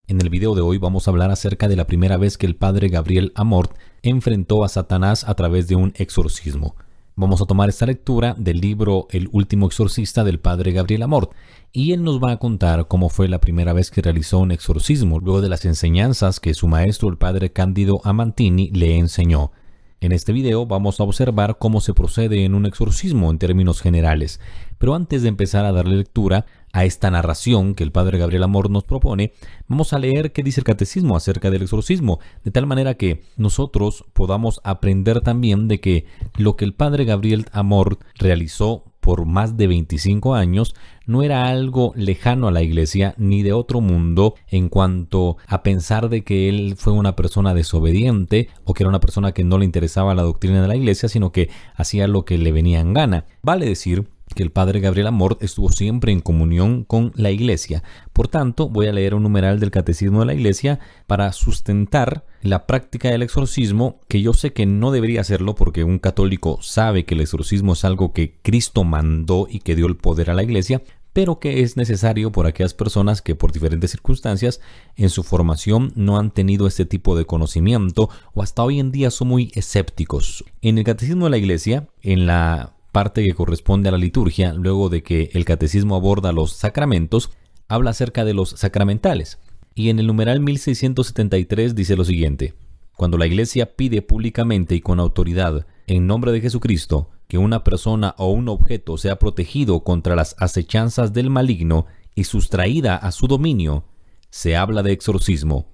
En el video de hoy vamos a hablar acerca de la primera vez que el padre Gabriel Amorth enfrentó a Satanás a través de un exorcismo. Vamos a tomar esta lectura del libro El último exorcista del padre Gabriel Amorth y él nos va a contar cómo fue la primera vez que realizó un exorcismo luego de las enseñanzas que su maestro, el padre Cándido Amantini, le enseñó. En este video vamos a observar cómo se procede en un exorcismo en términos generales. Pero antes de empezar a darle lectura a esta narración que el padre Gabriel Amorth nos propone, vamos a leer qué dice el catecismo acerca del exorcismo, de tal manera que nosotros podamos aprender también de que lo que el padre Gabriel Amorth realizó por más de 25 años no era algo lejano a la iglesia ni de otro mundo en cuanto a pensar de que él fue una persona desobediente o que era una persona que no le interesaba la doctrina de la iglesia, sino que hacía lo que le venía en gana. Vale decir que el padre Gabriel Amorth estuvo siempre en comunión con la iglesia. Por tanto, voy a leer un numeral del catecismo de la iglesia para sustentar la práctica del exorcismo, que yo sé que no debería hacerlo porque un católico sabe que el exorcismo es algo que Cristo mandó y que dio el poder a la iglesia, pero que es necesario por aquellas personas que por diferentes circunstancias en su formación no han tenido este tipo de conocimiento o hasta hoy en día son muy escépticos. En el catecismo de la iglesia, en la parte que corresponde a la liturgia, luego de que el catecismo aborda los sacramentos, habla acerca de los sacramentales. Y en el numeral 1673 dice lo siguiente: cuando la iglesia pide públicamente y con autoridad, en nombre de Jesucristo, que una persona o un objeto sea protegido contra las acechanzas del maligno y sustraída a su dominio, se habla de exorcismo.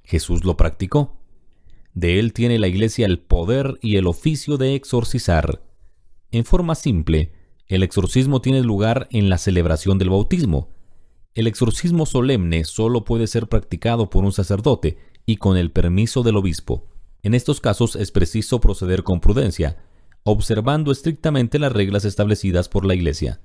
Jesús lo practicó. De él tiene la iglesia el poder y el oficio de exorcizar. En forma simple, el exorcismo tiene lugar en la celebración del bautismo. El exorcismo solemne solo puede ser practicado por un sacerdote y con el permiso del obispo. En estos casos es preciso proceder con prudencia, observando estrictamente las reglas establecidas por la Iglesia.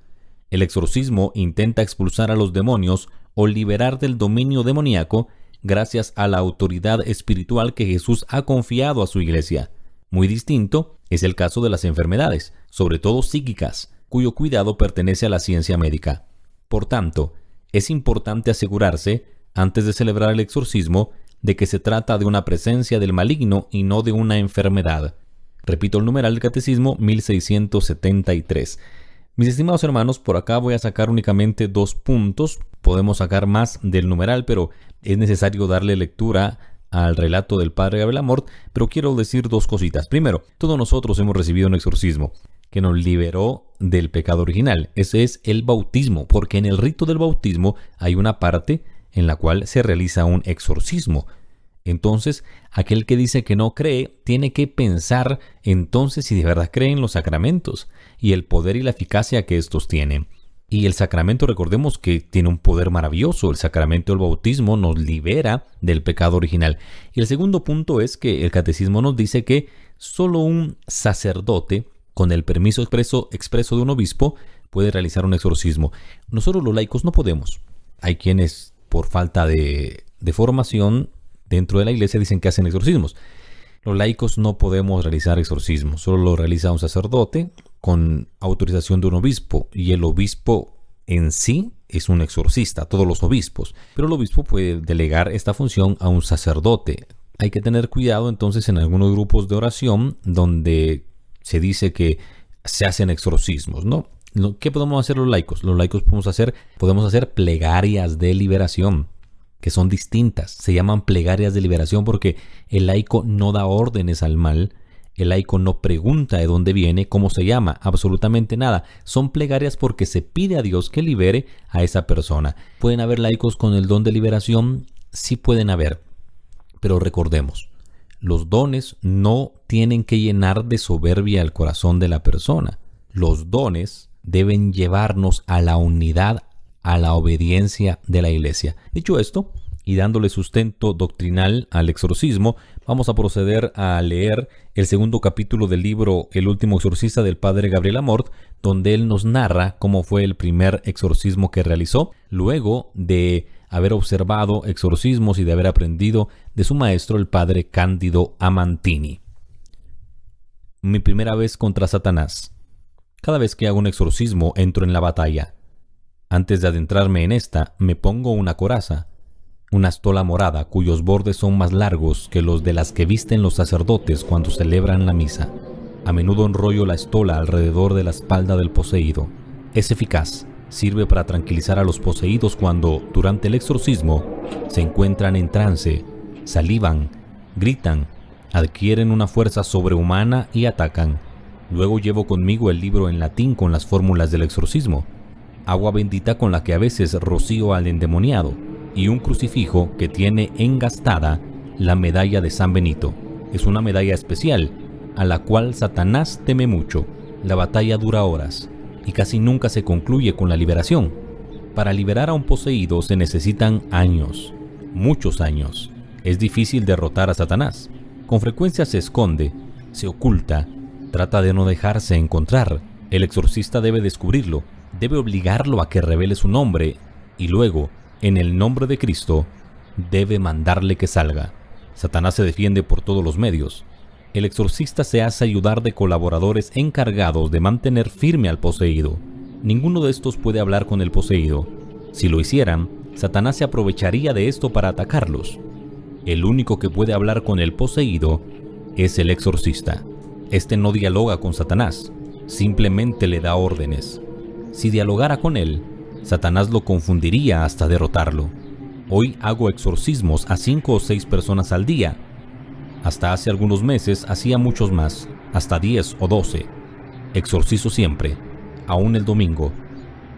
El exorcismo intenta expulsar a los demonios o liberar del dominio demoníaco gracias a la autoridad espiritual que Jesús ha confiado a su Iglesia. Muy distinto es el caso de las enfermedades, sobre todo psíquicas, cuyo cuidado pertenece a la ciencia médica. Por tanto, es importante asegurarse, antes de celebrar el exorcismo, de que se trata de una presencia del maligno y no de una enfermedad. Repito el numeral del catecismo 1673. Mis estimados hermanos, por acá voy a sacar únicamente 2 puntos. Podemos sacar más del numeral, pero es necesario darle lectura al relato del padre Gabriel Amorth, pero quiero decir 2 cositas. Primero, todos nosotros hemos recibido un exorcismo que nos liberó del pecado original. Ese es el bautismo, porque en el rito del bautismo hay una parte en la cual se realiza un exorcismo. Entonces, aquel que dice que no cree, tiene que pensar entonces si de verdad cree en los sacramentos y el poder y la eficacia que estos tienen. Y el sacramento, recordemos que tiene un poder maravilloso. El sacramento del bautismo nos libera del pecado original. Y el segundo punto es que el catecismo nos dice que solo un sacerdote, con el permiso expreso de un obispo, puede realizar un exorcismo. Nosotros los laicos no podemos. Hay quienes, por falta de formación dentro de la iglesia, dicen que hacen exorcismos. Los laicos no podemos realizar exorcismos. Solo lo realiza un sacerdote con autorización de un obispo, y el obispo en sí es un exorcista, todos los obispos, pero el obispo puede delegar esta función a un sacerdote. Hay que tener cuidado entonces en algunos grupos de oración donde se dice que se hacen exorcismos, ¿no? ¿Qué podemos hacer los laicos? Los laicos podemos hacer plegarias de liberación, que son distintas. Se llaman plegarias de liberación porque el laico no da órdenes al mal. El laico no pregunta de dónde viene, cómo se llama, absolutamente nada. Son plegarias porque se pide a Dios que libere a esa persona. ¿Pueden haber laicos con el don de liberación? Sí pueden haber. Pero recordemos, los dones no tienen que llenar de soberbia el corazón de la persona. Los dones deben llevarnos a la unidad, a la obediencia de la iglesia. Dicho esto, y dándole sustento doctrinal al exorcismo, vamos a proceder a leer el 2º capítulo del libro El último exorcista del padre Gabriel Amorth, donde él nos narra cómo fue el primer exorcismo que realizó, luego de haber observado exorcismos y de haber aprendido de su maestro, el padre Cándido Amantini. Mi primera vez contra Satanás. Cada vez que hago un exorcismo, entro en la batalla. Antes de adentrarme en esta, me pongo una coraza. una estola morada cuyos bordes son más largos que los de las que visten los sacerdotes cuando celebran la misa. A menudo enrollo la estola alrededor de la espalda del poseído. Es eficaz, sirve para tranquilizar a los poseídos cuando, durante el exorcismo, se encuentran en trance, salivan, gritan, adquieren una fuerza sobrehumana y atacan. Luego llevo conmigo el libro en latín con las fórmulas del exorcismo, agua bendita con la que a veces rocío al endemoniado, y un crucifijo que tiene engastada la medalla de San Benito. Es una medalla especial, a la cual Satanás teme mucho. La batalla dura horas, y casi nunca se concluye con la liberación. Para liberar a un poseído se necesitan años, muchos años. Es difícil derrotar a Satanás. Con frecuencia se esconde, se oculta, trata de no dejarse encontrar. El exorcista debe descubrirlo, debe obligarlo a que revele su nombre, y luego, en el nombre de Cristo, debe mandarle que salga. Satanás se defiende por todos los medios. El exorcista se hace ayudar de colaboradores encargados de mantener firme al poseído. Ninguno de estos puede hablar con el poseído. Si lo hicieran, Satanás se aprovecharía de esto para atacarlos. El único que puede hablar con el poseído es el exorcista. Este no dialoga con Satanás, simplemente le da órdenes. Si dialogara con él, Satanás lo confundiría hasta derrotarlo. Hoy hago exorcismos a 5 o 6 personas al día. Hasta hace algunos meses hacía muchos más, hasta 10 o 12. Exorcizo siempre, aún el domingo,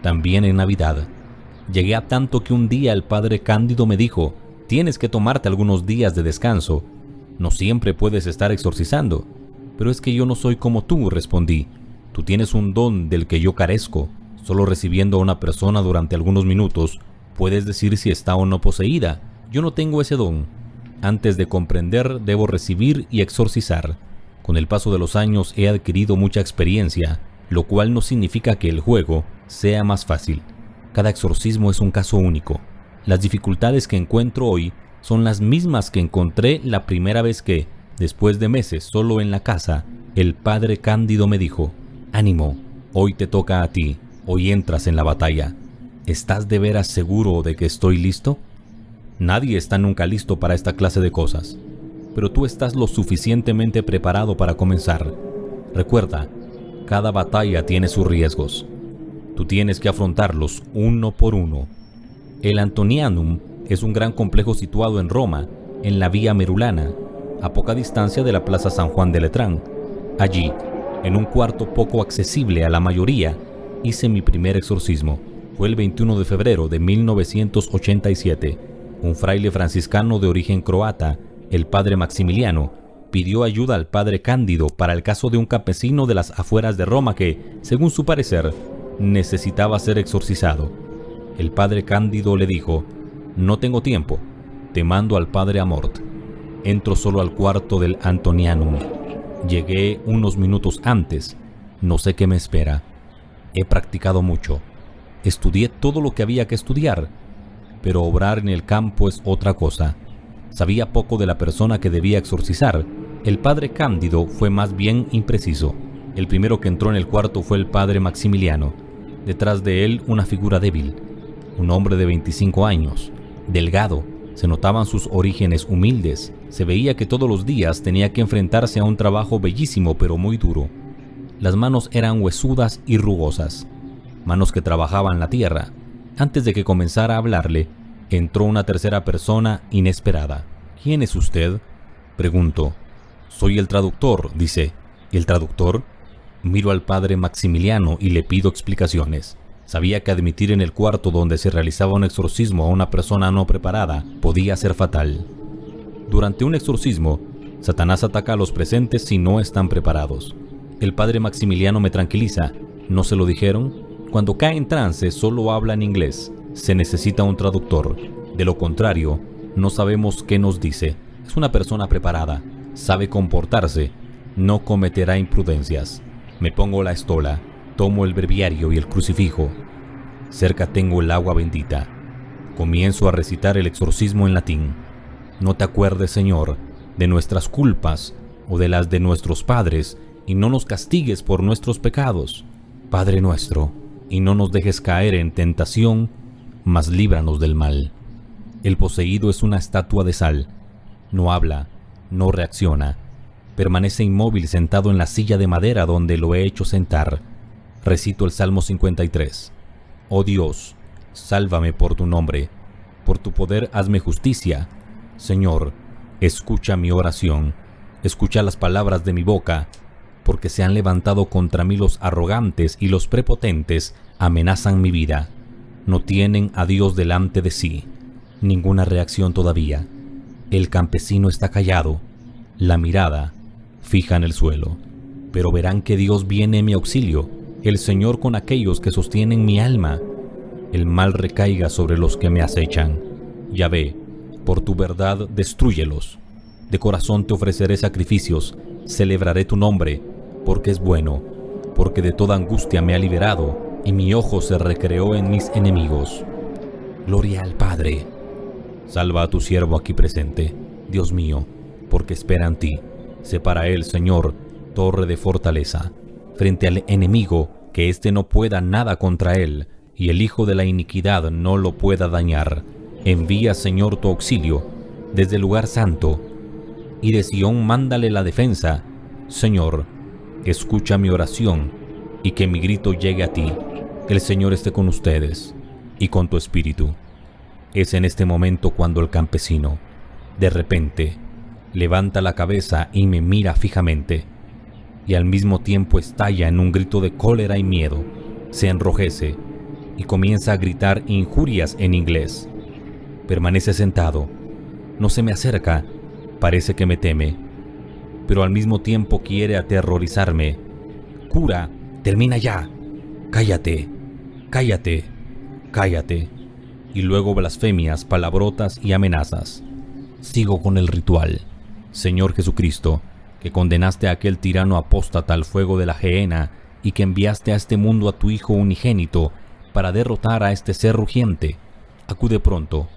también en Navidad. Llegué a tanto que un día el padre Cándido me dijo: tienes que tomarte algunos días de descanso. No siempre puedes estar exorcizando. Pero es que yo no soy como tú, respondí. Tú tienes un don del que yo carezco. Solo recibiendo a una persona durante algunos minutos, puedes decir si está o no poseída. Yo no tengo ese don. Antes de comprender, debo recibir y exorcizar. Con el paso de los años he adquirido mucha experiencia, lo cual no significa que el juego sea más fácil. Cada exorcismo es un caso único. Las dificultades que encuentro hoy son las mismas que encontré la primera vez que, después de meses solo en la casa, el padre Cándido me dijo: ánimo, hoy te toca a ti. Hoy entras en la batalla. ¿Estás de veras seguro de que estoy listo? Nadie está nunca listo para esta clase de cosas, pero tú estás lo suficientemente preparado para comenzar. Recuerda, cada batalla tiene sus riesgos. Tú tienes que afrontarlos uno por uno. El Antonianum es un gran complejo situado en Roma, en la Vía Merulana, a poca distancia de la Plaza San Juan de Letrán. Allí, en un cuarto poco accesible a la mayoría, hice mi primer exorcismo. Fue el 21 de febrero de 1987. Un fraile franciscano de origen croata, el padre Maximiliano, pidió ayuda al padre Cándido para el caso de un campesino de las afueras de Roma que, según su parecer, necesitaba ser exorcizado. El padre Cándido le dijo: no tengo tiempo, te mando al padre Amort. Entro solo al cuarto del Antonianum. Llegué unos minutos antes. No sé qué me espera. He practicado mucho. Estudié todo lo que había que estudiar, pero obrar en el campo es otra cosa. Sabía poco de la persona que debía exorcizar. El padre Cándido fue más bien impreciso. El primero que entró en el cuarto fue el padre Maximiliano. Detrás de él una figura débil, un hombre de 25 años, delgado. Se notaban sus orígenes humildes. Se veía que todos los días tenía que enfrentarse a un trabajo bellísimo pero muy duro. Las manos eran huesudas y rugosas, manos que trabajaban la tierra. Antes de que comenzara a hablarle, entró una tercera persona inesperada. ¿Quién es usted?, preguntó. Soy el traductor, dice. ¿El traductor? Miro al padre Maximiliano y le pido explicaciones. Sabía que admitir en el cuarto donde se realizaba un exorcismo a una persona no preparada podía ser fatal. Durante un exorcismo, Satanás ataca a los presentes si no están preparados. El padre Maximiliano me tranquiliza. ¿No se lo dijeron? Cuando cae en trance solo habla en inglés. Se necesita un traductor. De lo contrario, no sabemos qué nos dice. Es una persona preparada. Sabe comportarse. No cometerá imprudencias. Me pongo la estola. Tomo el breviario y el crucifijo. Cerca tengo el agua bendita. Comienzo a recitar el exorcismo en latín. No te acuerdes, Señor, de nuestras culpas o de las de nuestros padres, y no nos castigues por nuestros pecados. Padre nuestro, y no nos dejes caer en tentación, mas líbranos del mal. El poseído es una estatua de sal. No habla, no reacciona. Permanece inmóvil sentado en la silla de madera donde lo he hecho sentar. Recito el Salmo 53. Oh Dios, sálvame por tu nombre. Por tu poder hazme justicia. Señor, escucha mi oración. Escucha las palabras de mi boca, porque se han levantado contra mí los arrogantes y los prepotentes amenazan mi vida. No tienen a Dios delante de sí. Ninguna reacción todavía. El campesino está callado, la mirada fija en el suelo. Pero verán que Dios viene en mi auxilio, el Señor con aquellos que sostienen mi alma. El mal recaiga sobre los que me acechan. Yahvé, por tu verdad destrúyelos. De corazón te ofreceré sacrificios, celebraré tu nombre, porque es bueno, porque de toda angustia me ha liberado, y mi ojo se recreó en mis enemigos. Gloria al Padre. Salva a tu siervo aquí presente, Dios mío, porque espera en ti. Sé para él, Señor, torre de fortaleza, frente al enemigo, que éste no pueda nada contra él, y el hijo de la iniquidad no lo pueda dañar. Envía, Señor, tu auxilio, desde el lugar santo, y de Sión mándale la defensa. Señor, escucha mi oración, y que mi grito llegue a ti. El Señor esté con ustedes, y con tu espíritu. Es en este momento cuando el campesino, de repente, levanta la cabeza y me mira fijamente, y al mismo tiempo estalla en un grito de cólera y miedo. Se enrojece y comienza a gritar injurias en inglés. Permanece sentado, no se me acerca, parece que me teme, pero al mismo tiempo quiere aterrorizarme. Cura, termina ya, cállate, cállate, cállate. Y luego blasfemias, palabrotas y amenazas. Sigo con el ritual. Señor Jesucristo, que condenaste a aquel tirano apóstata al fuego de la gehenna y que enviaste a este mundo a tu Hijo unigénito para derrotar a este ser rugiente, acude pronto,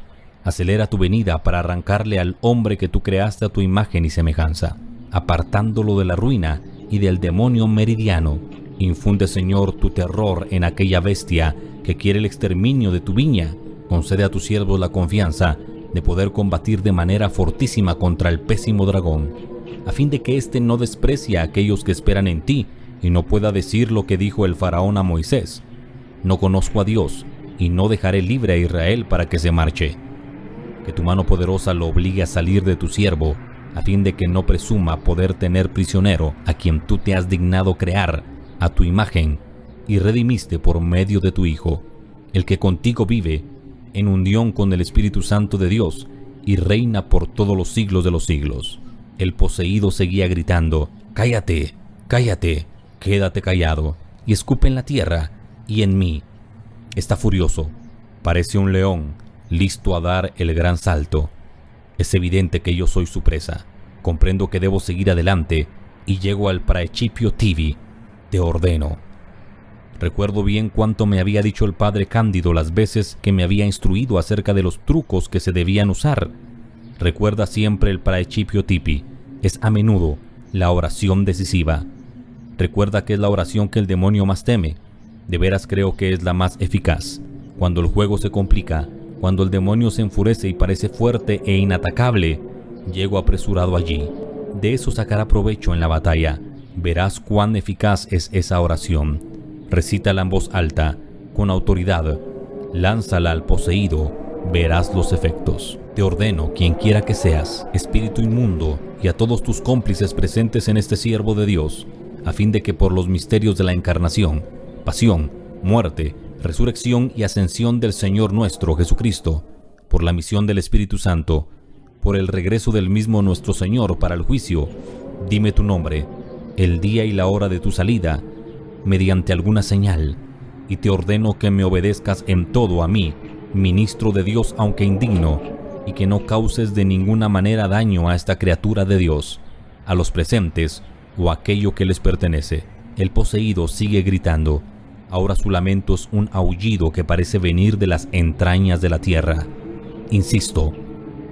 acelera tu venida para arrancarle al hombre que tú creaste a tu imagen y semejanza, apartándolo de la ruina y del demonio meridiano. Infunde, Señor, tu terror en aquella bestia que quiere el exterminio de tu viña. Concede a tus siervos la confianza de poder combatir de manera fortísima contra el pésimo dragón, a fin de que éste no desprecie a aquellos que esperan en ti y no pueda decir lo que dijo el faraón a Moisés: no conozco a Dios y no dejaré libre a Israel para que se marche. Que tu mano poderosa lo obligue a salir de tu siervo, a fin de que no presuma poder tener prisionero a quien tú te has dignado crear a tu imagen y redimiste por medio de tu Hijo, el que contigo vive en unión con el Espíritu Santo de Dios y reina por todos los siglos de los siglos. El poseído seguía gritando: cállate, cállate, quédate callado y escupe en la tierra y en mí. Está furioso, parece un león listo a dar el gran salto. Es evidente que yo soy su presa. Comprendo que debo seguir adelante y llego al praecipio tibi. Te ordeno. Recuerdo bien cuánto me había dicho el padre Cándido las veces que me había instruido acerca de los trucos que se debían usar. Recuerda siempre el praecipio tibi. Es a menudo la oración decisiva. Recuerda que es la oración que el demonio más teme. De veras creo que es la más eficaz. Cuando el juego se complica, cuando el demonio se enfurece y parece fuerte e inatacable, llego apresurado allí. De eso sacará provecho en la batalla. Verás cuán eficaz es esa oración. Recítala en voz alta, con autoridad. Lánzala al poseído, verás los efectos. Te ordeno, quien quiera que seas, espíritu inmundo, y a todos tus cómplices presentes en este siervo de Dios, a fin de que por los misterios de la encarnación, pasión, muerte, resurrección y ascensión del Señor nuestro Jesucristo, por la misión del Espíritu Santo, por el regreso del mismo nuestro Señor para el juicio, dime tu nombre, el día y la hora de tu salida, mediante alguna señal, y te ordeno que me obedezcas en todo a mí, ministro de Dios aunque indigno, y que no causes de ninguna manera daño a esta criatura de Dios, a los presentes o a aquello que les pertenece. El poseído sigue gritando. Ahora su lamento es un aullido que parece venir de las entrañas de la tierra. Insisto,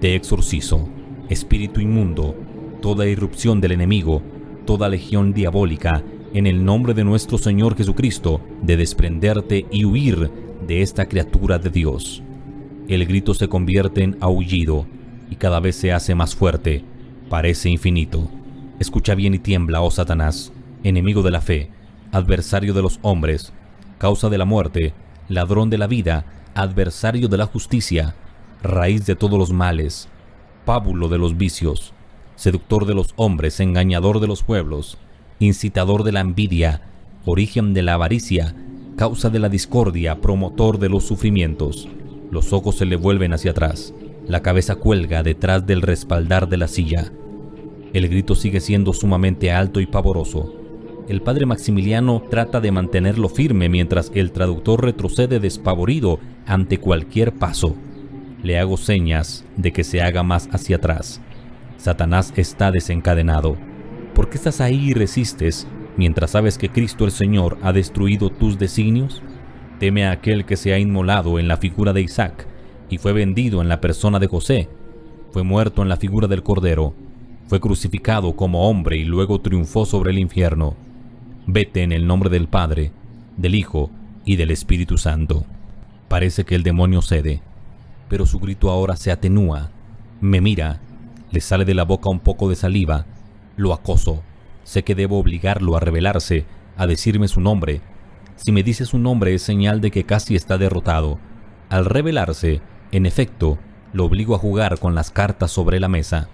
te exorcizo, espíritu inmundo, toda irrupción del enemigo, toda legión diabólica, en el nombre de nuestro Señor Jesucristo, de desprenderte y huir de esta criatura de Dios. El grito se convierte en aullido y cada vez se hace más fuerte. Parece infinito. Escucha bien y tiembla, oh Satanás, enemigo de la fe, adversario de los hombres, causa de la muerte, ladrón de la vida, adversario de la justicia, raíz de todos los males, pábulo de los vicios, seductor de los hombres, engañador de los pueblos, incitador de la envidia, origen de la avaricia, causa de la discordia, promotor de los sufrimientos. Los ojos se le vuelven hacia atrás, la cabeza cuelga detrás del respaldar de la silla. El grito sigue siendo sumamente alto y pavoroso. El padre Maximiliano trata de mantenerlo firme mientras el traductor retrocede despavorido ante cualquier paso. Le hago señas de que se haga más hacia atrás. Satanás está desencadenado. ¿Por qué estás ahí y resistes mientras sabes que Cristo el Señor ha destruido tus designios? Teme a aquel que se ha inmolado en la figura de Isaac y fue vendido en la persona de José. Fue muerto en la figura del Cordero. Fue crucificado como hombre y luego triunfó sobre el infierno. Vete en el nombre del Padre, del Hijo y del Espíritu Santo. Parece que el demonio cede, pero su grito ahora se atenúa. Me mira, le sale de la boca un poco de saliva. Lo acoso. Sé que debo obligarlo a rebelarse, a decirme su nombre. Si me dice su nombre es señal de que casi está derrotado. Al rebelarse, en efecto, lo obligo a jugar con las cartas sobre la mesa.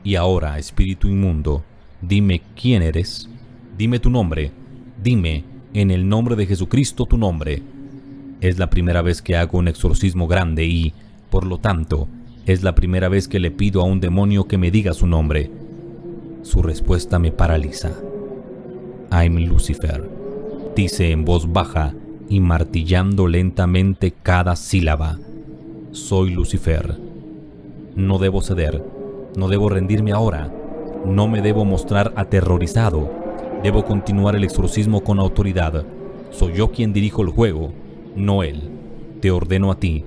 Y ahora, espíritu inmundo, dime quién eres. Dime tu nombre. Dime, en el nombre de Jesucristo, tu nombre. Es la primera vez que hago un exorcismo grande y, por lo tanto, es la primera vez que le pido a un demonio que me diga su nombre. Su respuesta me paraliza. I'm Lucifer, dice en voz baja y martillando lentamente cada sílaba. Soy Lucifer. No debo ceder. No debo rendirme ahora. No me debo mostrar aterrorizado. Debo continuar el exorcismo con autoridad. Soy yo quien dirijo el juego, no él. Te ordeno a ti,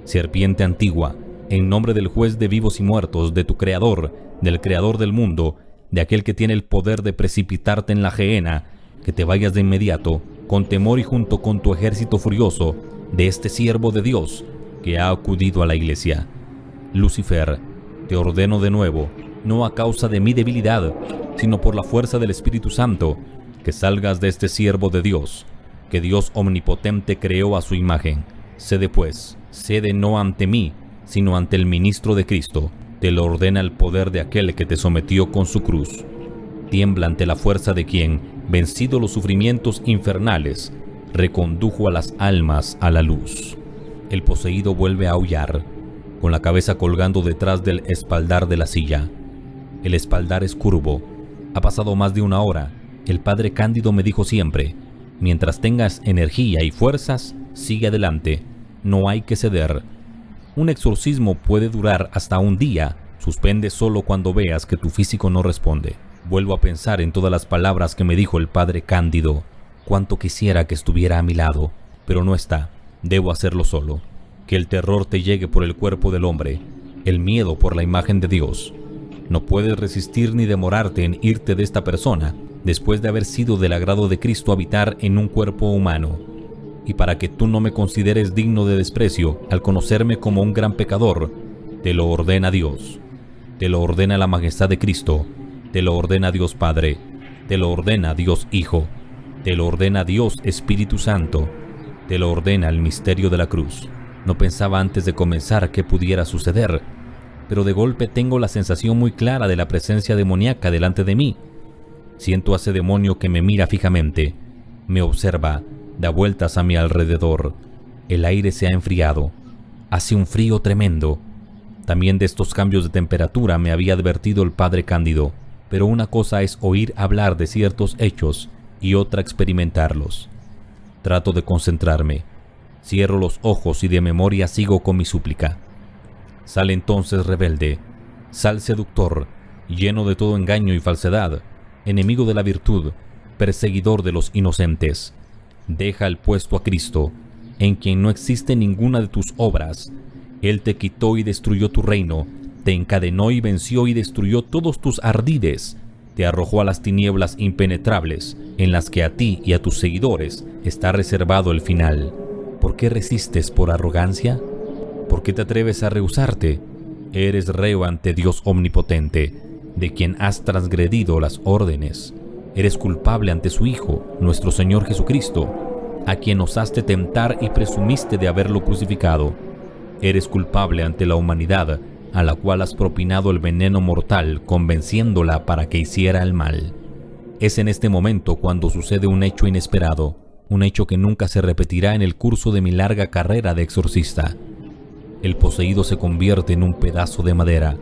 serpiente antigua, en nombre del juez de vivos y muertos, de tu creador, del creador del mundo, de aquel que tiene el poder de precipitarte en la gehenna, que te vayas de inmediato, con temor y junto con tu ejército furioso, de este siervo de Dios que ha acudido a la iglesia. Lucifer, te ordeno de nuevo, no a causa de mi debilidad, sino por la fuerza del Espíritu Santo, que salgas de este siervo de Dios, que Dios omnipotente creó a su imagen. Cede pues, cede no ante mí, sino ante el ministro de Cristo. Te lo ordena el poder de aquel que te sometió con su cruz. Tiembla ante la fuerza de quien, vencido los sufrimientos infernales, recondujo a las almas a la luz. El poseído vuelve a aullar, con la cabeza colgando detrás del espaldar de la silla. El espaldar es curvo. Ha pasado más de una hora. El padre Cándido me dijo siempre: mientras tengas energía y fuerzas, sigue adelante. No hay que ceder. Un exorcismo puede durar hasta un día. Suspende solo cuando veas que tu físico no responde. Vuelvo a pensar en todas las palabras que me dijo el padre Cándido. Cuánto quisiera que estuviera a mi lado, pero no está. Debo hacerlo solo. Que el terror te llegue por el cuerpo del hombre, el miedo por la imagen de Dios. No puedes resistir ni demorarte en irte de esta persona, después de haber sido del agrado de Cristo habitar en un cuerpo humano. Y para que tú no me consideres digno de desprecio al conocerme como un gran pecador, te lo ordena Dios. Te lo ordena la majestad de Cristo. Te lo ordena Dios Padre. Te lo ordena Dios Hijo. Te lo ordena Dios Espíritu Santo. Te lo ordena el misterio de la cruz. No pensaba antes de comenzar qué pudiera suceder, pero de golpe tengo la sensación muy clara de la presencia demoníaca delante de mí. Siento a ese demonio que me mira fijamente, me observa, da vueltas a mi alrededor. El aire se ha enfriado. Hace un frío tremendo. También de estos cambios de temperatura me había advertido el padre Cándido, pero una cosa es oír hablar de ciertos hechos y otra experimentarlos. Trato de concentrarme. Cierro los ojos y de memoria sigo con mi súplica. Sal entonces rebelde, sal seductor, lleno de todo engaño y falsedad, enemigo de la virtud, perseguidor de los inocentes. Deja el puesto a Cristo, en quien no existe ninguna de tus obras. Él te quitó y destruyó tu reino, te encadenó y venció y destruyó todos tus ardides, te arrojó a las tinieblas impenetrables, en las que a ti y a tus seguidores está reservado el final. ¿Por qué resistes por arrogancia? ¿Por qué te atreves a rehusarte? Eres reo ante Dios omnipotente, de quien has transgredido las órdenes. Eres culpable ante su Hijo, nuestro Señor Jesucristo, a quien osaste tentar y presumiste de haberlo crucificado. Eres culpable ante la humanidad, a la cual has propinado el veneno mortal, convenciéndola para que hiciera el mal. Es en este momento cuando sucede un hecho inesperado, un hecho que nunca se repetirá en el curso de mi larga carrera de exorcista. El poseído se convierte en un pedazo de madera,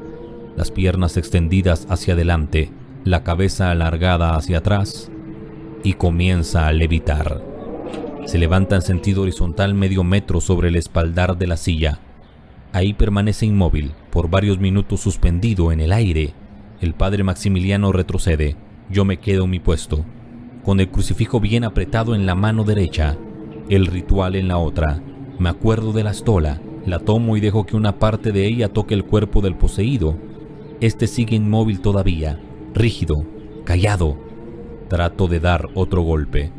las piernas extendidas hacia adelante, la cabeza alargada hacia atrás, y comienza a levitar. Se levanta en sentido horizontal medio metro sobre el espaldar de la silla. Ahí permanece inmóvil, por varios minutos suspendido en el aire. El padre Maximiliano retrocede. Yo me quedo en mi puesto, con el crucifijo bien apretado en la mano derecha, el ritual en la otra. Me acuerdo de la estola, la tomo y dejo que una parte de ella toque el cuerpo del poseído. Este sigue inmóvil todavía, rígido, callado. Trato de dar otro golpe.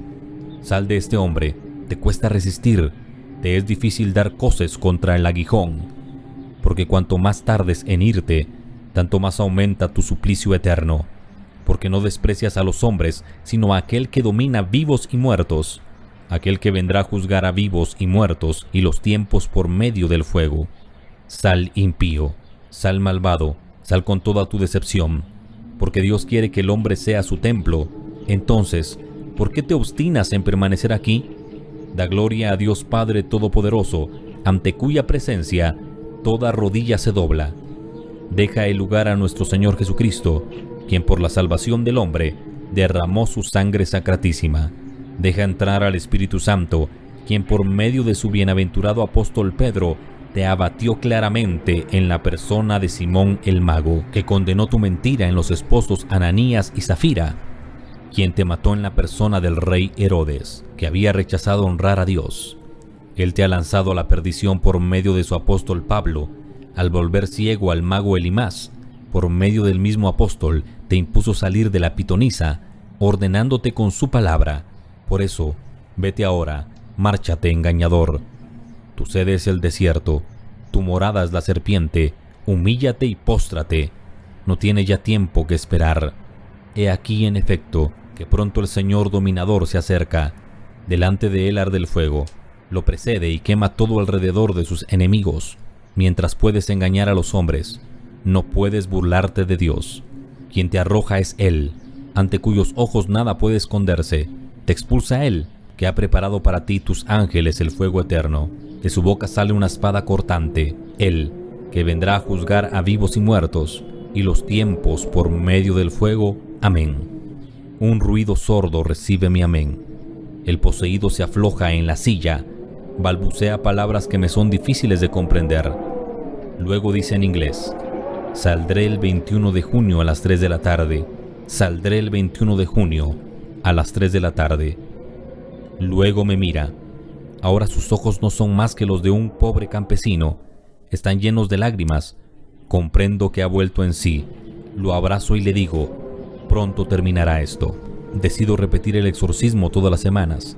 Sal de este hombre, te cuesta resistir, te es difícil dar coces contra el aguijón, porque cuanto más tardes en irte, tanto más aumenta tu suplicio eterno, porque no desprecias a los hombres, sino a aquel que domina vivos y muertos, aquel que vendrá a juzgar a vivos y muertos y los tiempos por medio del fuego. Sal impío, sal malvado, sal con toda tu decepción, porque Dios quiere que el hombre sea su templo. Entonces, ¿por qué te obstinas en permanecer aquí? Da gloria a Dios Padre Todopoderoso, ante cuya presencia toda rodilla se dobla. Deja el lugar a nuestro Señor Jesucristo, quien por la salvación del hombre derramó su sangre sacratísima. Deja entrar al Espíritu Santo, quien por medio de su bienaventurado apóstol Pedro te abatió claramente en la persona de Simón el mago, que condenó tu mentira en los esposos Ananías y Zafira, quien te mató en la persona del rey Herodes, que había rechazado honrar a Dios. Él te ha lanzado a la perdición por medio de su apóstol Pablo, al volver ciego al mago Elimás. Por medio del mismo apóstol te impuso salir de la pitonisa, ordenándote con su palabra. Por eso, vete ahora, márchate, engañador. Tu sede es el desierto, tu morada es la serpiente, humíllate y póstrate. No tiene ya tiempo que esperar. He aquí, en efecto, que pronto el Señor dominador se acerca. Delante de él arde el fuego, lo precede y quema todo alrededor de sus enemigos. Mientras puedes engañar a los hombres, no puedes burlarte de Dios. Quien te arroja es Él, ante cuyos ojos nada puede esconderse. Te expulsa Él, que ha preparado para ti tus ángeles el fuego eterno. De su boca sale una espada cortante. Él, que vendrá a juzgar a vivos y muertos, y los tiempos por medio del fuego. Amén. Un ruido sordo recibe mi amén. El poseído se afloja en la silla, balbucea palabras que me son difíciles de comprender. Luego dice en inglés: saldré el 21 de junio a las 3 de la tarde. Saldré el 21 de junio a las 3 de la tarde. Luego me mira. Ahora sus ojos no son más que los de un pobre campesino. Están llenos de lágrimas. Comprendo que ha vuelto en sí. Lo abrazo y le digo: pronto terminará esto. Decido repetir el exorcismo todas las semanas.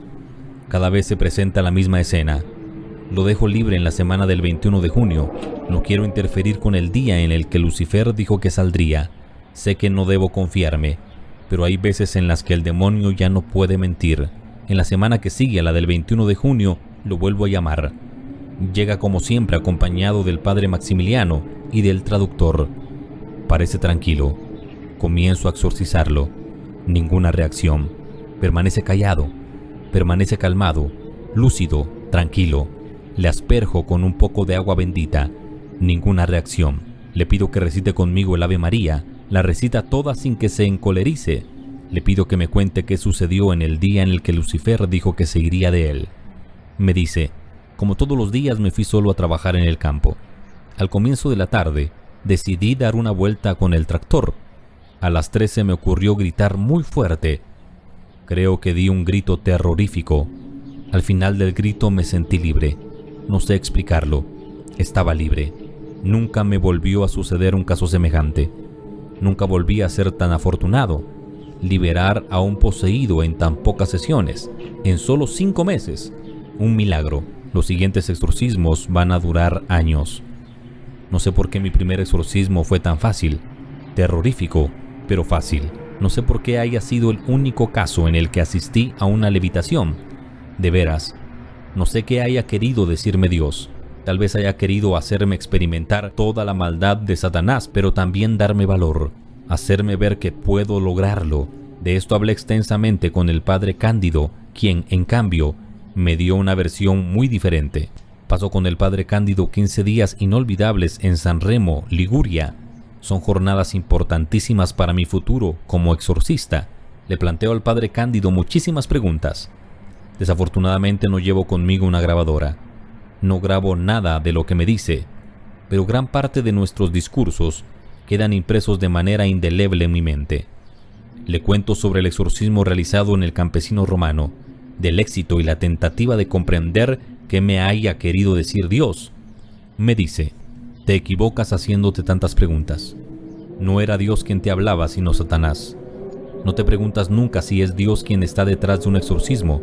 Cada vez se presenta la misma escena. Lo dejo libre en la semana del 21 de junio. No quiero interferir con el día en el que Lucifer dijo que saldría. Sé que no debo confiarme, pero hay veces en las que el demonio ya no puede mentir. En la semana que sigue a la del 21 de junio, lo vuelvo a llamar. Llega como siempre acompañado del padre Maximiliano y del traductor. Parece tranquilo. Comienzo a exorcizarlo. Ninguna reacción. Permanece callado. Permanece calmado, lúcido, tranquilo. Le asperjo con un poco de agua bendita. Ninguna reacción. Le pido que recite conmigo el Ave María. La recita toda sin que se encolerice. Le pido que me cuente qué sucedió en el día en el que Lucifer dijo que se iría de él. Me dice: como todos los días me fui solo a trabajar en el campo. Al comienzo de la tarde, decidí dar una vuelta con el tractor. A las 13 me ocurrió gritar muy fuerte. Creo que di un grito terrorífico. Al final del grito me sentí libre. No sé explicarlo. Estaba libre. Nunca me volvió a suceder un caso semejante. Nunca volví a ser tan afortunado. Liberar a un poseído en tan pocas sesiones, en solo 5 meses. Un milagro. Los siguientes exorcismos van a durar años. No sé por qué mi primer exorcismo fue tan fácil, terrorífico, pero fácil. No sé por qué haya sido el único caso en el que asistí a una levitación. De veras, no sé qué haya querido decirme Dios. Tal vez haya querido hacerme experimentar toda la maldad de Satanás, pero también darme valor, hacerme ver que puedo lograrlo. De esto hablé extensamente con el padre Cándido, quien, en cambio, me dio una versión muy diferente. Pasó con el padre Cándido 15 días inolvidables en San Remo, Liguria. Son jornadas importantísimas para mi futuro como exorcista. Le planteo al padre Cándido muchísimas preguntas. Desafortunadamente no llevo conmigo una grabadora. No grabo nada de lo que me dice, pero gran parte de nuestros discursos quedan impresos de manera indeleble en mi mente. Le cuento sobre el exorcismo realizado en el campesino romano, del éxito y la tentativa de comprender qué me haya querido decir Dios. Me dice: te equivocas haciéndote tantas preguntas. No era Dios quien te hablaba, sino Satanás. No te preguntas nunca si es Dios quien está detrás de un exorcismo.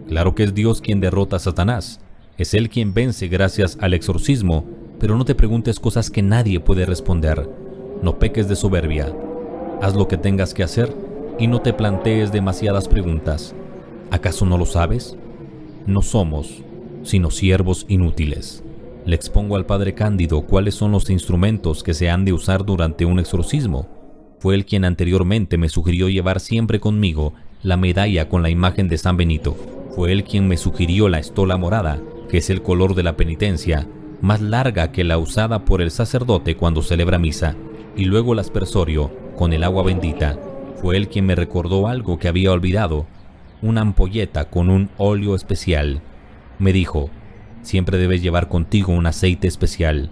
Claro que es Dios quien derrota a Satanás. Es Él quien vence gracias al exorcismo, pero no te preguntes cosas que nadie puede responder. No peques de soberbia. Haz lo que tengas que hacer y no te plantees demasiadas preguntas. ¿Acaso no lo sabes? No somos, sino siervos inútiles. Le expongo al padre Cándido cuáles son los instrumentos que se han de usar durante un exorcismo. Fue él quien anteriormente me sugirió llevar siempre conmigo la medalla con la imagen de San Benito. Fue él quien me sugirió la estola morada, que es el color de la penitencia, más larga que la usada por el sacerdote cuando celebra misa, y luego el aspersorio con el agua bendita. Fue él quien me recordó algo que había olvidado, una ampolleta con un óleo especial. Me dijo: siempre debes llevar contigo un aceite especial.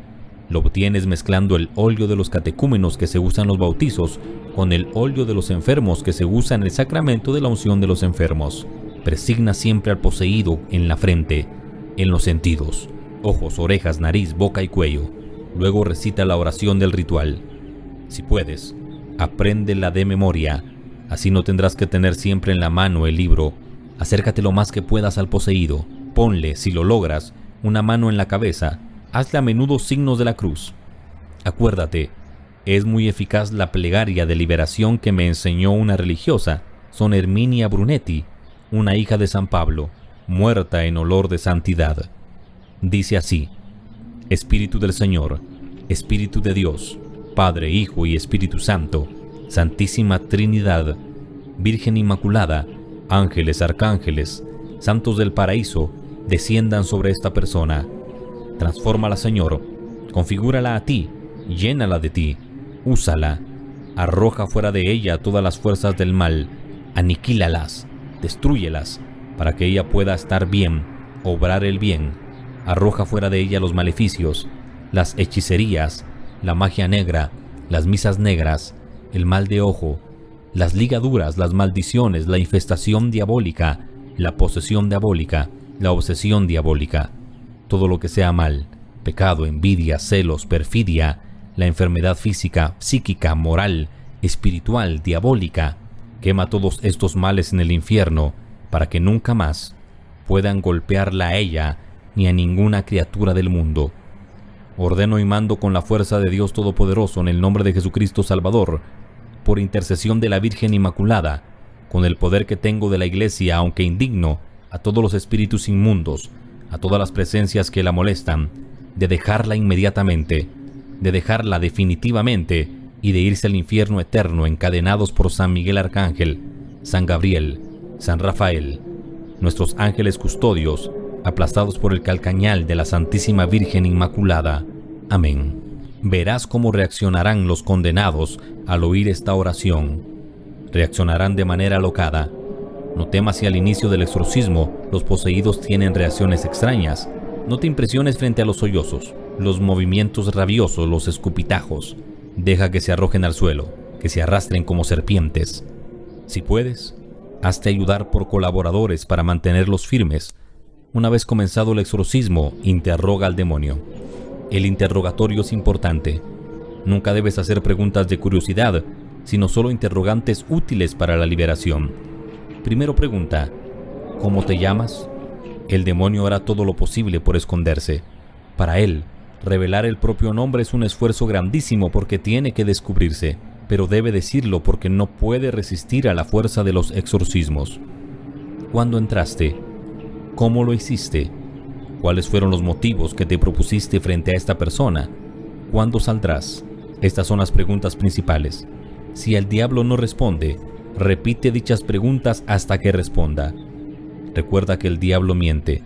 Lo obtienes mezclando el óleo de los catecúmenos que se usa en los bautizos con el óleo de los enfermos que se usa en el sacramento de la unción de los enfermos. Presigna siempre al poseído en la frente, en los sentidos, ojos, orejas, nariz, boca y cuello. Luego recita la oración del ritual. Si puedes, apréndela de memoria, así no tendrás que tener siempre en la mano el libro. Acércate lo más que puedas al poseído. Ponle, si lo logras, una mano en la cabeza. Hazle a menudo signos de la cruz. Acuérdate, es muy eficaz la plegaria de liberación que me enseñó una religiosa, Son Herminia Brunetti, una hija de San Pablo, muerta en olor de santidad. Dice así: Espíritu del Señor, Espíritu de Dios, Padre, Hijo y Espíritu Santo, Santísima Trinidad, Virgen Inmaculada, ángeles, arcángeles, santos del paraíso, desciendan sobre esta persona. Transfórmala, Señor, configúrala a ti, llénala de ti, úsala, arroja fuera de ella todas las fuerzas del mal, aniquílalas, destrúyelas, para que ella pueda estar bien, obrar el bien. Arroja fuera de ella los maleficios, las hechicerías, la magia negra, las misas negras, el mal de ojo, las ligaduras, las maldiciones, la infestación diabólica, la posesión diabólica, la obsesión diabólica, todo lo que sea mal, pecado, envidia, celos, perfidia, la enfermedad física, psíquica, moral, espiritual, diabólica. Quema todos estos males en el infierno, para que nunca más puedan golpearla a ella ni a ninguna criatura del mundo. Ordeno y mando con la fuerza de Dios Todopoderoso, en el nombre de Jesucristo Salvador, por intercesión de la Virgen Inmaculada, con el poder que tengo de la Iglesia, aunque indigno, a todos los espíritus inmundos, a todas las presencias que la molestan, de dejarla inmediatamente, de dejarla definitivamente y de irse al infierno eterno, encadenados por San Miguel Arcángel, San Gabriel, San Rafael, nuestros ángeles custodios, aplastados por el calcañal de la Santísima Virgen Inmaculada. Amén. Verás cómo reaccionarán los condenados al oír esta oración. Reaccionarán de manera alocada. No temas si al inicio del exorcismo los poseídos tienen reacciones extrañas. No te impresiones frente a los sollozos, los movimientos rabiosos, los escupitajos. Deja que se arrojen al suelo, que se arrastren como serpientes. Si puedes, hazte ayudar por colaboradores para mantenerlos firmes. Una vez comenzado el exorcismo, interroga al demonio. El interrogatorio es importante. Nunca debes hacer preguntas de curiosidad, sino solo interrogantes útiles para la liberación. Primero pregunta: ¿cómo te llamas? El demonio hará todo lo posible por esconderse. Para él, revelar el propio nombre es un esfuerzo grandísimo porque tiene que descubrirse, pero debe decirlo porque no puede resistir a la fuerza de los exorcismos. ¿Cuándo entraste? ¿Cómo lo hiciste? ¿Cuáles fueron los motivos que te propusiste frente a esta persona? ¿Cuándo saldrás? Estas son las preguntas principales. Si el diablo no responde, repite dichas preguntas hasta que responda. Recuerda que el diablo miente.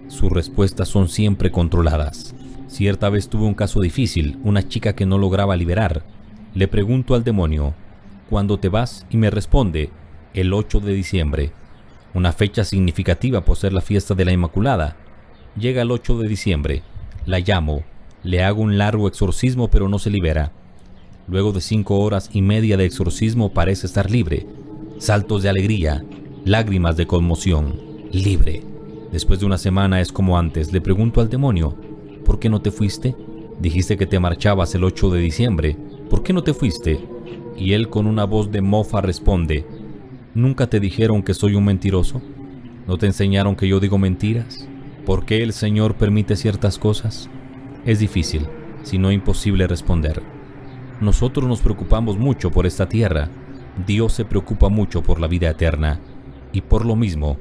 Sus respuestas son siempre controladas. Cierta vez tuve un caso difícil, una chica que no lograba liberar. Le pregunto al demonio, ¿cuándo te vas? Y me responde, el 8 de diciembre. Una fecha significativa por ser la fiesta de la Inmaculada. Llega el 8 de diciembre. La llamo. Le hago un largo exorcismo pero no se libera. Luego de 5 horas y media de exorcismo parece estar libre. Saltos de alegría, lágrimas de conmoción. Libre. Después de una semana es como antes. Le pregunto al demonio, ¿por qué no te fuiste? Dijiste que te marchabas el 8 de diciembre. ¿Por qué no te fuiste? Y él con una voz de mofa responde, ¿nunca te dijeron que soy un mentiroso? ¿No te enseñaron que yo digo mentiras? ¿Por qué el Señor permite ciertas cosas? Es difícil, si no imposible responder. Nosotros nos preocupamos mucho por esta tierra. Dios se preocupa mucho por la vida eterna. Y por lo mismo,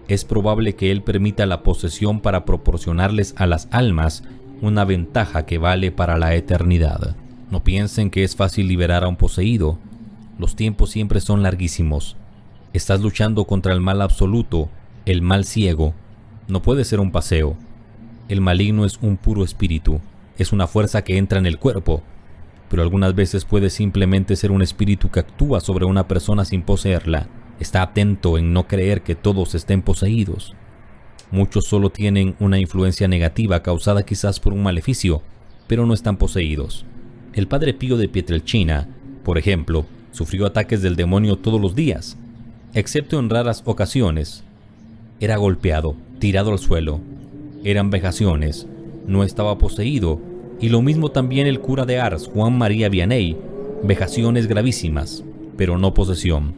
es probable que Él permita la posesión para proporcionarles a las almas una ventaja que vale para la eternidad. No piensen que es fácil liberar a un poseído. Los tiempos siempre son larguísimos. Estás luchando contra el mal absoluto, el mal ciego. No puede ser un paseo. El maligno es un puro espíritu. Es una fuerza que entra en el cuerpo. Pero algunas veces puede simplemente ser un espíritu que actúa sobre una persona sin poseerla. Está atento en no creer que todos estén poseídos. Muchos solo tienen una influencia negativa causada quizás por un maleficio, pero no están poseídos. El padre Pío de Pietrelcina, por ejemplo, sufrió ataques del demonio todos los días, excepto en raras ocasiones. Era golpeado, tirado al suelo. Eran vejaciones, no estaba poseído, y lo mismo también el cura de Ars, Juan María Vianney, vejaciones gravísimas, pero no posesión.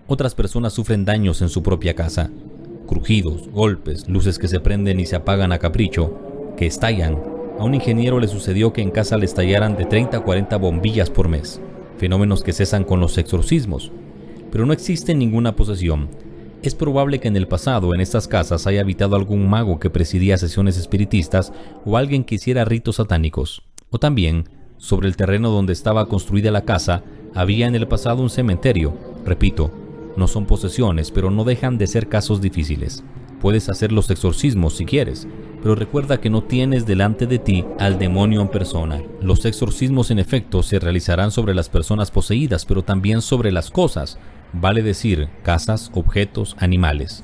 Otras personas sufren daños en su propia casa, crujidos, golpes, luces que se prenden y se apagan a capricho, que estallan. A un ingeniero le sucedió que en casa le estallaran de 30 a 40 bombillas por mes, fenómenos que cesan con los exorcismos. Pero no existe ninguna posesión. Es probable que en el pasado en estas casas haya habitado algún mago que presidía sesiones espiritistas o alguien que hiciera ritos satánicos. O también, sobre el terreno donde estaba construida la casa, había en el pasado un cementerio. Repito, no son posesiones, pero no dejan de ser casos difíciles. Puedes hacer los exorcismos si quieres, pero recuerda que no tienes delante de ti al demonio en persona. Los exorcismos en efecto se realizarán sobre las personas poseídas, pero también sobre las cosas, vale decir, casas, objetos, animales.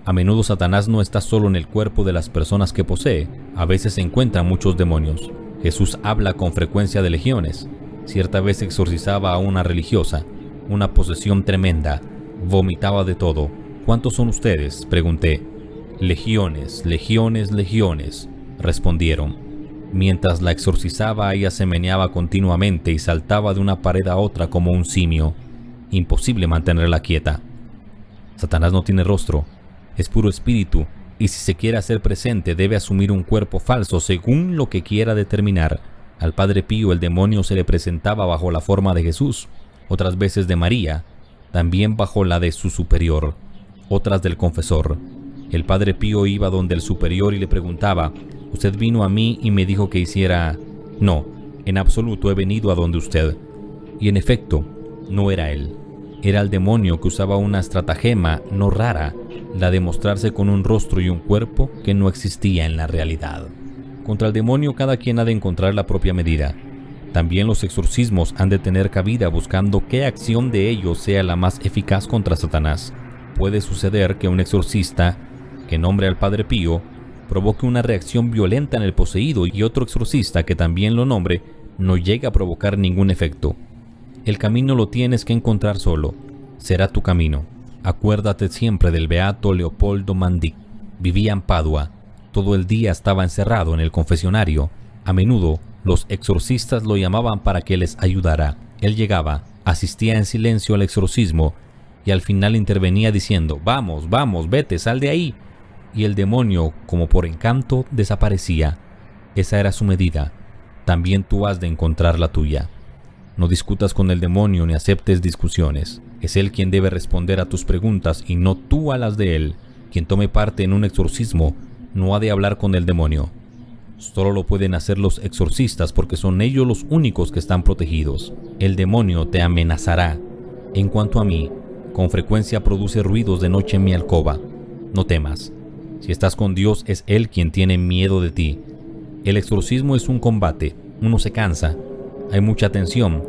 A menudo Satanás no está solo en el cuerpo de las personas que posee, a veces se encuentran muchos demonios. Jesús habla con frecuencia de legiones. Cierta vez exorcizaba a una religiosa, una posesión tremenda, vomitaba de todo. ¿Cuántos son ustedes?, pregunté. Legiones, legiones, legiones, respondieron. Mientras la exorcizaba, ella se meneaba continuamente y saltaba de una pared a otra como un simio. Imposible mantenerla quieta. Satanás no tiene rostro, es puro espíritu, y si se quiere hacer presente debe asumir un cuerpo falso según lo que quiera determinar. Al Padre Pío el demonio se le presentaba bajo la forma de Jesús, otras veces de María, también bajo la de su superior, otras del confesor. El Padre Pío iba donde el superior y le preguntaba, «¿Usted vino a mí y me dijo que hiciera...?» «No, en absoluto he venido a donde usted». Y en efecto, no era él. Era el demonio que usaba una estratagema no rara, la de mostrarse con un rostro y un cuerpo que no existía en la realidad. Contra el demonio cada quien ha de encontrar la propia medida. También los exorcismos han de tener cabida buscando qué acción de ellos sea la más eficaz contra Satanás. Puede suceder que un exorcista que nombre al Padre Pío provoque una reacción violenta en el poseído y otro exorcista que también lo nombre no llegue a provocar ningún efecto. El camino lo tienes que encontrar solo. Será tu camino. Acuérdate siempre del beato Leopoldo Mandic. Vivía en Padua. Todo el día estaba encerrado en el confesionario. A menudo, los exorcistas lo llamaban para que les ayudara. Él llegaba, asistía en silencio al exorcismo y al final intervenía diciendo, «Vamos, vamos, vete, sal de ahí». y el demonio, como por encanto, desaparecía. Esa era su medida. También tú has de encontrar la tuya. No discutas con el demonio ni aceptes discusiones. Es él quien debe responder a tus preguntas y no tú a las de él. Quien tome parte en un exorcismo no ha de hablar con el demonio. Solo lo pueden hacer los exorcistas porque son ellos los únicos que están protegidos. El demonio te amenazará. En cuanto a mí, con frecuencia produce ruidos de noche en mi alcoba. No temas. Si estás con Dios, es Él quien tiene miedo de ti. El exorcismo es un combate. Uno se cansa. Hay mucha tensión.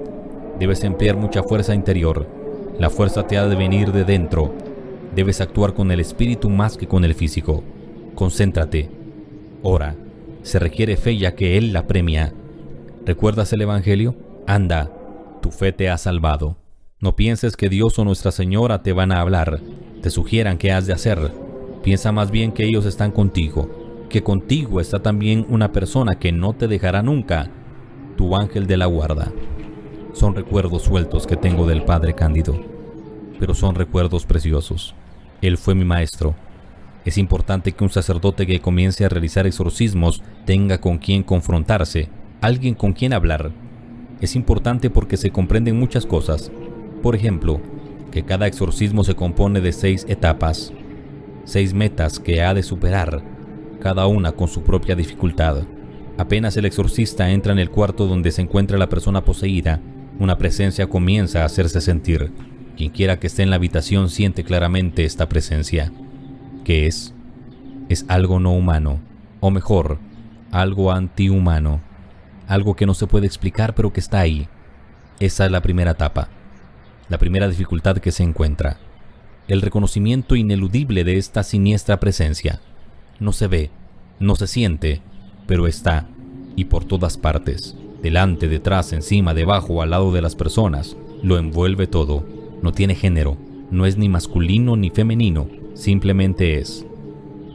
Debes emplear mucha fuerza interior. La fuerza te ha de venir de dentro. Debes actuar con el espíritu más que con el físico. Concéntrate. Ora. Se requiere fe ya que Él la premia. ¿Recuerdas el Evangelio? Anda, tu fe te ha salvado. No pienses que Dios o Nuestra Señora te van a hablar, te sugieran qué has de hacer. Piensa más bien que ellos están contigo, que contigo está también una persona que no te dejará nunca, tu ángel de la guarda. Son recuerdos sueltos que tengo del Padre Cándido, pero son recuerdos preciosos. Él fue mi maestro. Es importante que un sacerdote que comience a realizar exorcismos tenga con quien confrontarse, alguien con quien hablar. Es importante porque se comprenden muchas cosas. Por ejemplo, que cada exorcismo se compone de 6 etapas, 6 metas que ha de superar, cada una con su propia dificultad. Apenas el exorcista entra en el cuarto donde se encuentra la persona poseída, una presencia comienza a hacerse sentir. Quien quiera que esté en la habitación siente claramente esta presencia. ¿Qué es? Es algo no humano, o mejor, algo antihumano, algo que no se puede explicar pero que está ahí. Esa es la primera etapa, la primera dificultad que se encuentra. El reconocimiento ineludible de esta siniestra presencia. No se ve, no se siente, pero está, y por todas partes, delante, detrás, encima, debajo, al lado de las personas, lo envuelve todo. No tiene género, no es ni masculino ni femenino, simplemente es.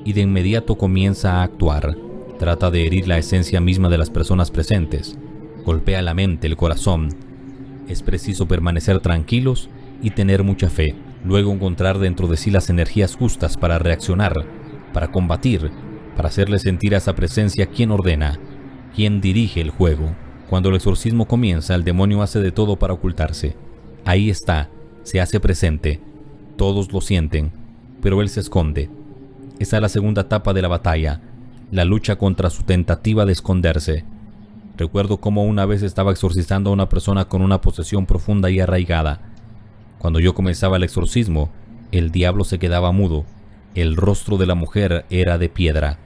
Y de inmediato comienza a actuar. Trata de herir la esencia misma de las personas presentes. Golpea la mente, el corazón. Es preciso permanecer tranquilos y tener mucha fe. Luego encontrar dentro de sí las energías justas para reaccionar, para combatir, para hacerle sentir a esa presencia quien ordena, quien dirige el juego. Cuando el exorcismo comienza, el demonio hace de todo para ocultarse. Ahí está, se hace presente. Todos lo sienten, pero él se esconde. Esa es la segunda etapa de la batalla, la lucha contra su tentativa de esconderse. Recuerdo cómo una vez estaba exorcizando a una persona con una posesión profunda y arraigada. Cuando yo comenzaba el exorcismo, el diablo se quedaba mudo. El rostro de la mujer era de piedra,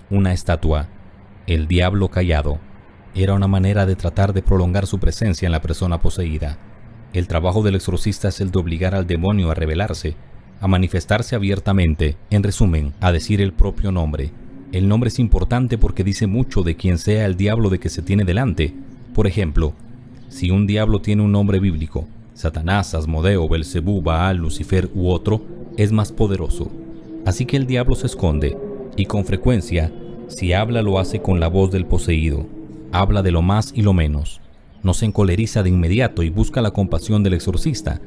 una estatua. El diablo callado. Era una manera de tratar de prolongar su presencia en la persona poseída. El trabajo del exorcista es el de obligar al demonio a revelarse, a manifestarse abiertamente, en resumen, a decir el propio nombre. El nombre es importante porque dice mucho de quién sea el diablo de que se tiene delante. Por ejemplo, si un diablo tiene un nombre bíblico, Satanás, Asmodeo, Belcebú, Baal, Lucifer u otro, es más poderoso. Así que el diablo se esconde, y con frecuencia, si habla lo hace con la voz del poseído. Habla de lo más y lo menos. No se encoleriza de inmediato y busca la compasión del exorcista.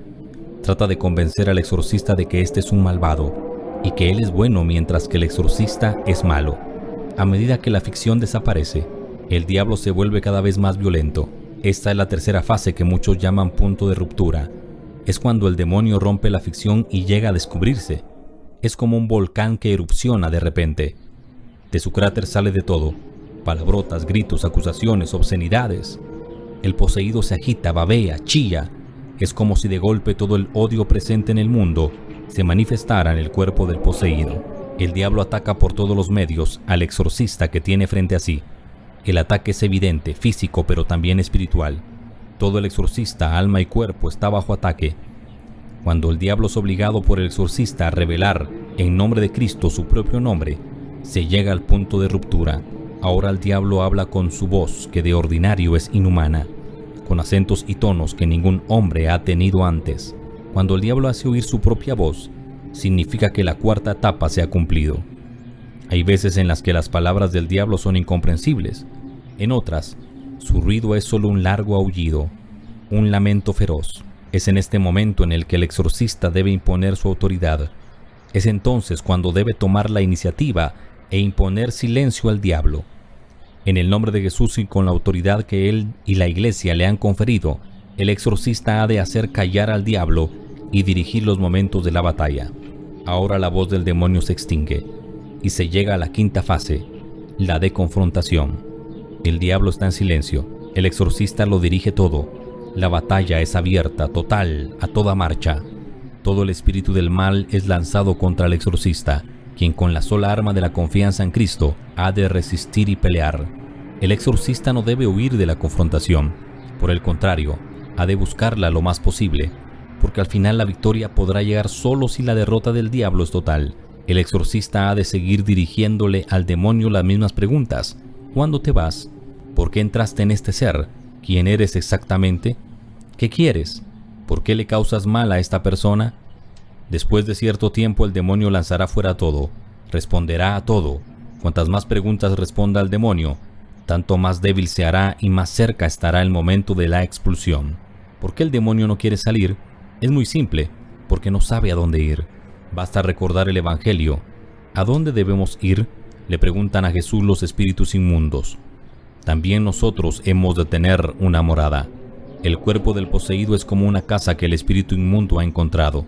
Trata de convencer al exorcista de que éste es un malvado y que él es bueno mientras que el exorcista es malo. A medida que la ficción desaparece, el diablo se vuelve cada vez más violento. Esta es la tercera fase que muchos llaman punto de ruptura. Es cuando el demonio rompe la ficción y llega a descubrirse. Es como un volcán que erupciona de repente. De su cráter sale de todo: palabrotas, gritos, acusaciones, obscenidades. El poseído se agita, babea, chilla. Es como si de golpe todo el odio presente en el mundo se manifestara en el cuerpo del poseído. El diablo ataca por todos los medios al exorcista que tiene frente a sí. El ataque es evidente, físico, pero también espiritual. Todo el exorcista, alma y cuerpo, está bajo ataque. Cuando el diablo es obligado por el exorcista a revelar en nombre de Cristo su propio nombre, se llega al punto de ruptura. Ahora el diablo habla con su voz, que de ordinario es inhumana, con acentos y tonos que ningún hombre ha tenido antes. Cuando el diablo hace oír su propia voz, significa que la cuarta etapa se ha cumplido. Hay veces en las que las palabras del diablo son incomprensibles. En otras, su ruido es solo un largo aullido, un lamento feroz. Es en este momento en el que el exorcista debe imponer su autoridad. Es entonces cuando debe tomar la iniciativa e imponer silencio al diablo. En el nombre de Jesús y con la autoridad que él y la iglesia le han conferido, el exorcista ha de hacer callar al diablo y dirigir los momentos de la batalla. Ahora la voz del demonio se extingue y se llega a la quinta fase, la de confrontación. El diablo está en silencio, el exorcista lo dirige todo. La batalla es abierta, total, a toda marcha. Todo el espíritu del mal es lanzado contra el exorcista, quien con la sola arma de la confianza en Cristo ha de resistir y pelear. El exorcista no debe huir de la confrontación, por el contrario, ha de buscarla lo más posible, porque al final la victoria podrá llegar solo si la derrota del diablo es total. El exorcista ha de seguir dirigiéndole al demonio las mismas preguntas. ¿Cuándo te vas? ¿Por qué entraste en este ser? ¿Quién eres exactamente? ¿Qué quieres? ¿Por qué le causas mal a esta persona? Después de cierto tiempo el demonio lanzará fuera todo, responderá a todo. Cuantas más preguntas responda al demonio, tanto más débil se hará y más cerca estará el momento de la expulsión. ¿Por qué el demonio no quiere salir? Es muy simple, porque no sabe a dónde ir. Basta recordar el Evangelio. ¿A dónde debemos ir?, le preguntan a Jesús los espíritus inmundos. También nosotros hemos de tener una morada. El cuerpo del poseído es como una casa que el espíritu inmundo ha encontrado.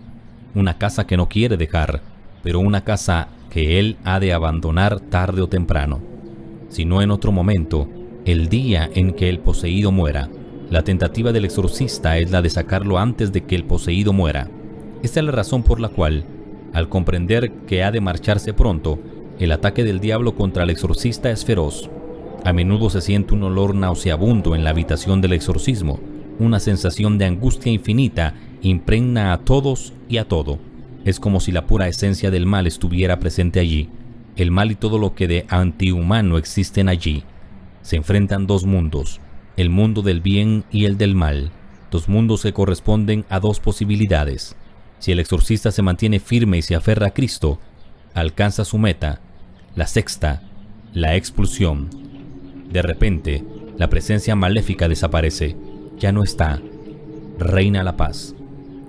Una casa que no quiere dejar, pero una casa que él ha de abandonar tarde o temprano. Si no en otro momento, el día en que el poseído muera. La tentativa del exorcista es la de sacarlo antes de que el poseído muera. Esta es la razón por la cual, al comprender que ha de marcharse pronto, el ataque del diablo contra el exorcista es feroz. A menudo se siente un olor nauseabundo en la habitación del exorcismo. Una sensación de angustia infinita impregna a todos y a todo. Es como si la pura esencia del mal estuviera presente allí. El mal y todo lo que de antihumano existen allí. Se enfrentan dos mundos, el mundo del bien y el del mal. Dos mundos que corresponden a dos posibilidades. Si el exorcista se mantiene firme y se aferra a Cristo, alcanza su meta, la sexta, la expulsión. De repente, la presencia maléfica desaparece. Ya no está. Reina la paz.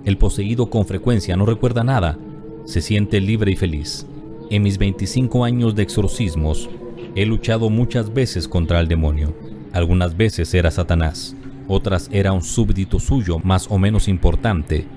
El poseído con frecuencia no recuerda nada. Se siente libre y feliz. En mis 25 años de exorcismos, he luchado muchas veces contra el demonio. Algunas veces era Satanás. Otras era un súbdito suyo más o menos importante.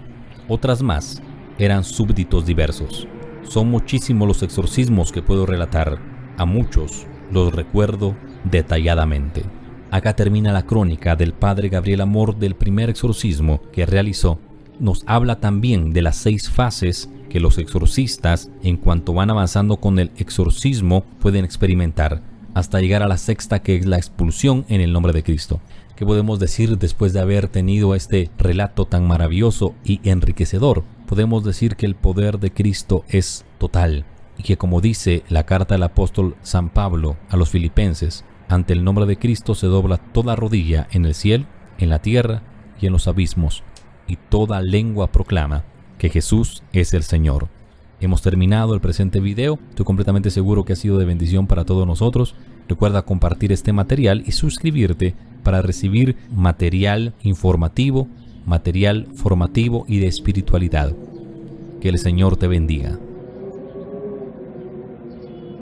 Otras más eran súbditos diversos. Son muchísimos los exorcismos que puedo relatar. A muchos los recuerdo detalladamente. Acá termina la crónica del padre Gabriel Amor del primer exorcismo que realizó. Nos habla también de las 6 fases que los exorcistas, en cuanto van avanzando con el exorcismo, pueden experimentar, hasta llegar a la sexta, que es la expulsión en el nombre de Cristo. ¿Qué podemos decir después de haber tenido este relato tan maravilloso y enriquecedor? Podemos decir que el poder de Cristo es total y que, como dice la carta del apóstol San Pablo a los Filipenses, ante el nombre de Cristo se dobla toda rodilla en el cielo, en la tierra y en los abismos, y toda lengua proclama que Jesús es el Señor. Hemos terminado el presente video. Estoy completamente seguro que ha sido de bendición para todos nosotros. Recuerda compartir este material y suscribirte para recibir material informativo, material formativo y de espiritualidad. Que el Señor te bendiga.